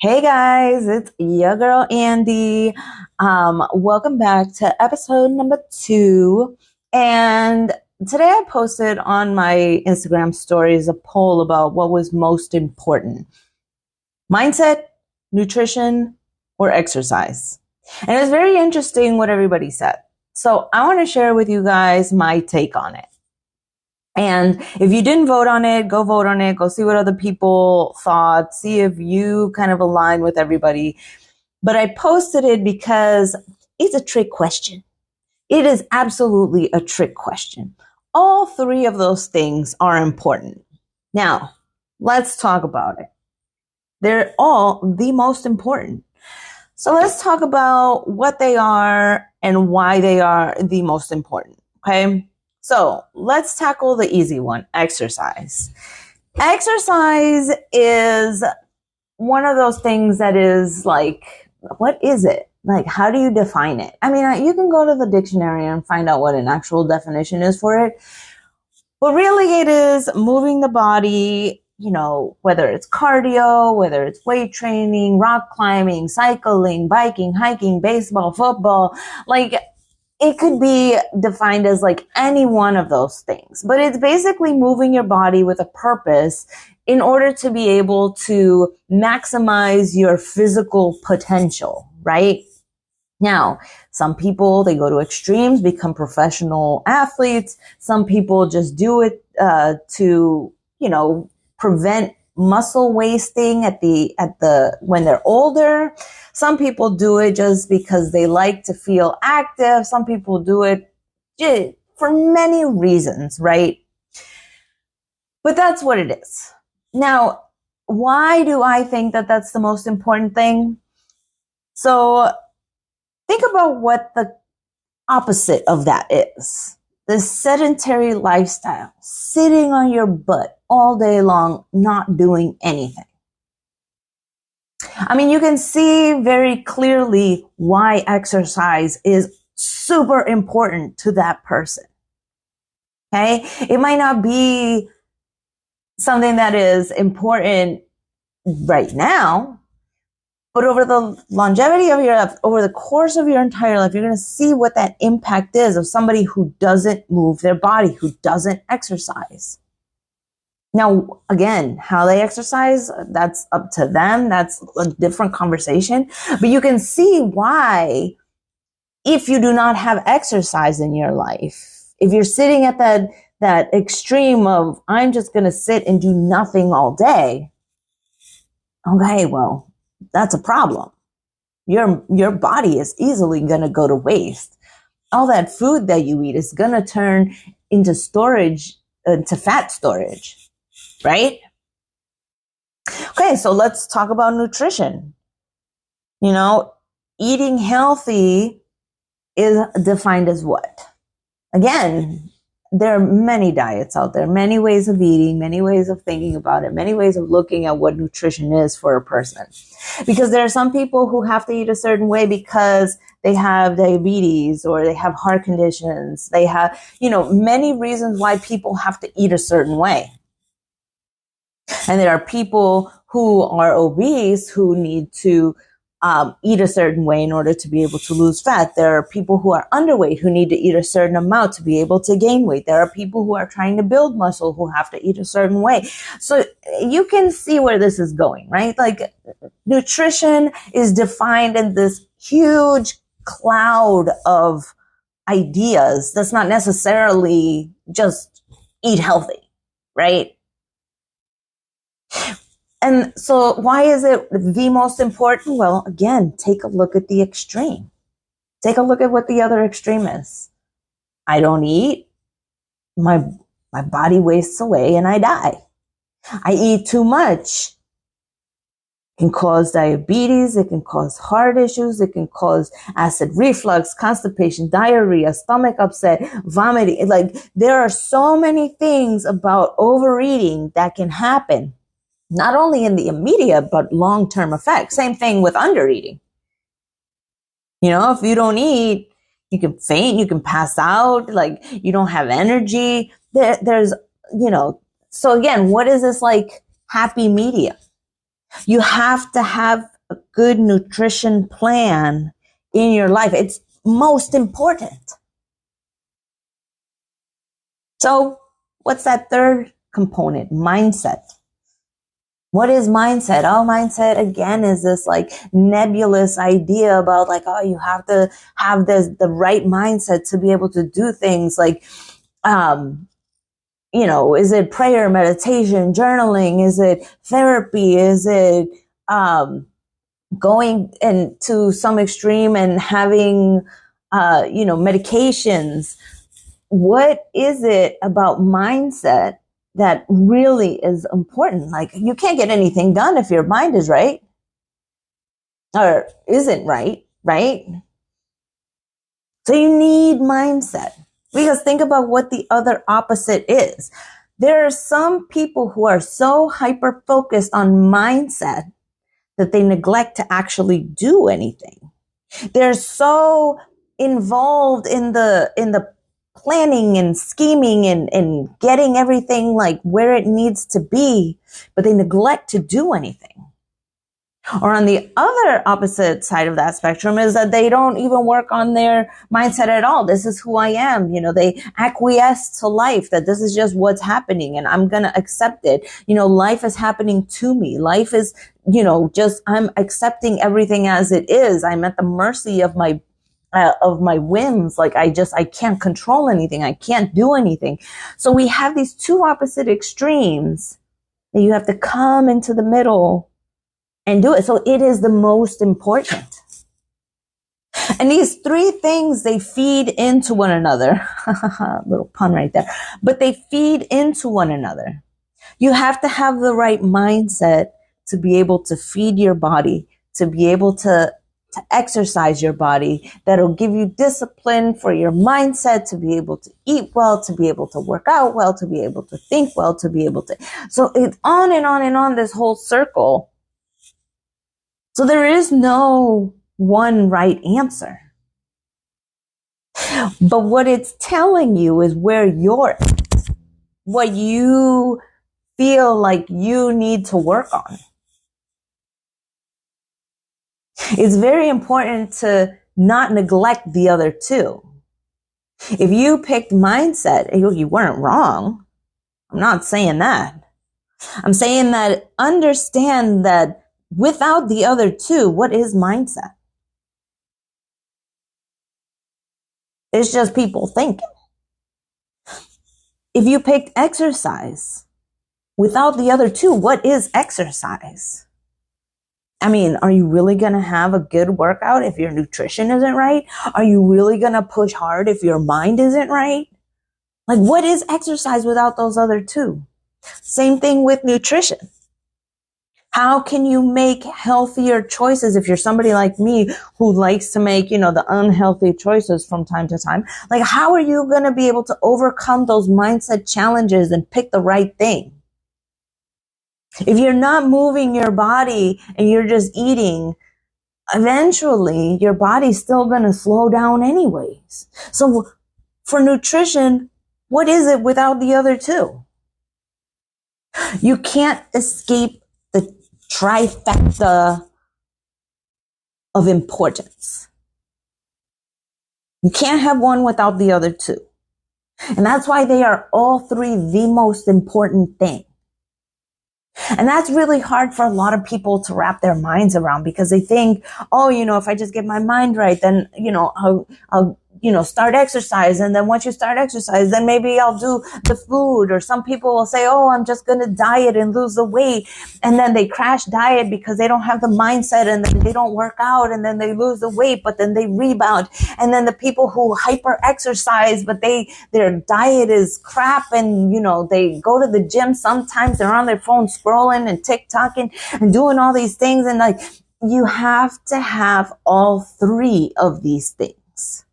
Hey guys, it's your girl Andy. Welcome back to episode number 2. And today I posted on my Instagram stories a poll about what was most important: mindset, nutrition, or exercise. And it was very interesting what everybody said. So I want to share with you guys my take on it. And if you didn't vote on it, go vote on it. Go see what other people thought. See if you kind of align with everybody. But I posted it because it's a trick question. It is absolutely a trick question. All 3 of those things are important. Now, let's talk about it. They're all the most important. So let's talk about what they are and why they are the most important. Okay. So let's tackle the easy one: exercise. Exercise is one of those things that is like, what is it? Like, how do you define it? I mean, you can go to the dictionary and find out what an actual definition is for it. But really it is moving the body, whether it's cardio, whether it's weight training, rock climbing, cycling, biking, hiking, baseball, football, like it could be defined as like any one of those things, but it's basically moving your body with a purpose in order to be able to maximize your physical potential, right? Now, some people, they go to extremes, become professional athletes. Some people just do it to, prevent muscle wasting when they're older. Some people do it just because they like to feel active. Some people do it for many reasons, right? But that's what it is. Now, why do I think that that's the most important thing? So think about what the opposite of that is. The sedentary lifestyle, sitting on your butt all day long, not doing anything. I mean, you can see very clearly why exercise is super important to that person. Okay? It might not be something that is important right now, but over the longevity of your life, over the course of your entire life, you're going to see what that impact is of somebody who doesn't move their body, who doesn't exercise. Now, again, how they exercise, that's up to them. That's a different conversation. But you can see why, if you do not have exercise in your life, if you're sitting at that extreme of, I'm just going to sit and do nothing all day, okay, well, that's a problem. Your body is easily going to go to waste. All that food that you eat is going to turn into storage, into fat storage. Right? Okay, so let's talk about nutrition. Eating healthy is defined as what? Again, there are many diets out there, many ways of eating, many ways of thinking about it, many ways of looking at what nutrition is for a person. Because there are some people who have to eat a certain way because they have diabetes or they have heart conditions. They have, many reasons why people have to eat a certain way. And there are people who are obese who need to eat a certain way in order to be able to lose fat. There are people who are underweight who need to eat a certain amount to be able to gain weight. There are people who are trying to build muscle who have to eat a certain way. So you can see where this is going, right? Like, nutrition is defined in this huge cloud of ideas that's not necessarily just eat healthy, right? And so why is it the most important? Well, again, take a look at the extreme. Take a look at what the other extreme is. I don't eat. My body wastes away and I die. I eat too much. It can cause diabetes. It can cause heart issues. It can cause acid reflux, constipation, diarrhea, stomach upset, vomiting. Like, there are so many things about overeating that can happen. Not only in the immediate, but long-term effects. Same thing with undereating. If you don't eat, you can faint, you can pass out, like you don't have energy. There's, so again, what is this like happy medium? You have to have a good nutrition plan in your life. It's most important. So what's that third component? Mindset. What is mindset? Oh, mindset again is this like nebulous idea about like, oh, you have to have the right mindset to be able to do things like, is it prayer, meditation, journaling? Is it therapy? Is it, going into some extreme and having, medications? What is it about mindset that really is important? Like, you can't get anything done if your mind is right or isn't right, right? So you need mindset, because think about what the other opposite is. There are some people who are so hyper focused on mindset that they neglect to actually do anything. They're so involved in the planning and scheming and getting everything like where it needs to be, but they neglect to do anything. Or on the other opposite side of that spectrum is that they don't even work on their mindset at all. This is who I am. They acquiesce to life, that this is just what's happening and I'm going to accept it. Life is happening to me. Life is, I'm accepting everything as it is. I'm at the mercy of my whims. Like I can't control anything. I can't do anything. So we have these two opposite extremes that you have to come into the middle and do it. So it is the most important. And these three things, they feed into one another. Little pun right there. But they feed into one another. You have to have the right mindset to be able to feed your body, to be able to exercise your body. That'll give you discipline for your mindset, to be able to eat well, to be able to work out well, to be able to think well, to be able to. So it's on and on and on, this whole circle. So there is no one right answer. But what it's telling you is where you're at, what you feel like you need to work on. It's very important to not neglect the other two. If you picked mindset, you weren't wrong. I'm not saying that. I'm saying that understand that without the other two, what is mindset? It's just people thinking. If you picked exercise, without the other two, what is exercise? I mean, are you really going to have a good workout if your nutrition isn't right? Are you really going to push hard if your mind isn't right? Like, what is exercise without those other two? Same thing with nutrition. How can you make healthier choices if you're somebody like me who likes to make, the unhealthy choices from time to time? Like, how are you going to be able to overcome those mindset challenges and pick the right thing? If you're not moving your body and you're just eating, eventually your body's still going to slow down anyways. So for nutrition, what is it without the other two? You can't escape the trifecta of importance. You can't have one without the other two. And that's why they are all three the most important thing. And that's really hard for a lot of people to wrap their minds around, because they think, oh, if I just get my mind right, then, I'll start exercise. And then once you start exercise, then maybe I'll do the food. Or some people will say, oh, I'm just going to diet and lose the weight. And then they crash diet because they don't have the mindset, and then they don't work out, and then they lose the weight, but then they rebound. And then the people who hyper exercise, but their diet is crap, and, they go to the gym. Sometimes they're on their phone scrolling and TikToking and doing all these things. And like, you have to have all three of these things.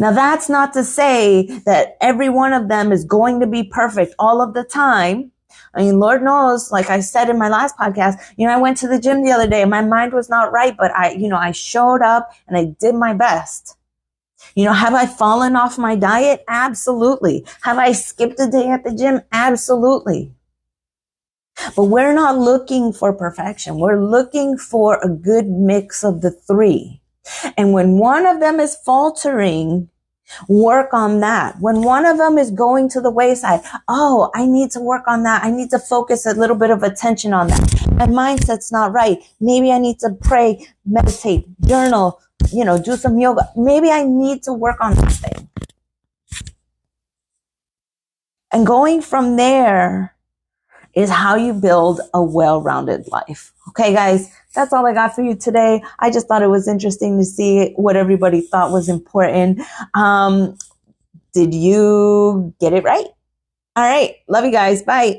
Now, that's not to say that every one of them is going to be perfect all of the time. I mean, Lord knows, like I said in my last podcast, I went to the gym the other day and my mind was not right, but I showed up and I did my best. Have I fallen off my diet? Absolutely. Have I skipped a day at the gym? Absolutely. But we're not looking for perfection. We're looking for a good mix of the three. And when one of them is faltering, work on that. When one of them is going to the wayside, oh, I need to work on that. I need to focus a little bit of attention on that. My mindset's not right. Maybe I need to pray, meditate, journal, do some yoga. Maybe I need to work on that thing. And going from there is how you build a well-rounded life. Okay, guys, that's all I got for you today. I just thought it was interesting to see what everybody thought was important. Did you get it right? All right. Love you guys. Bye.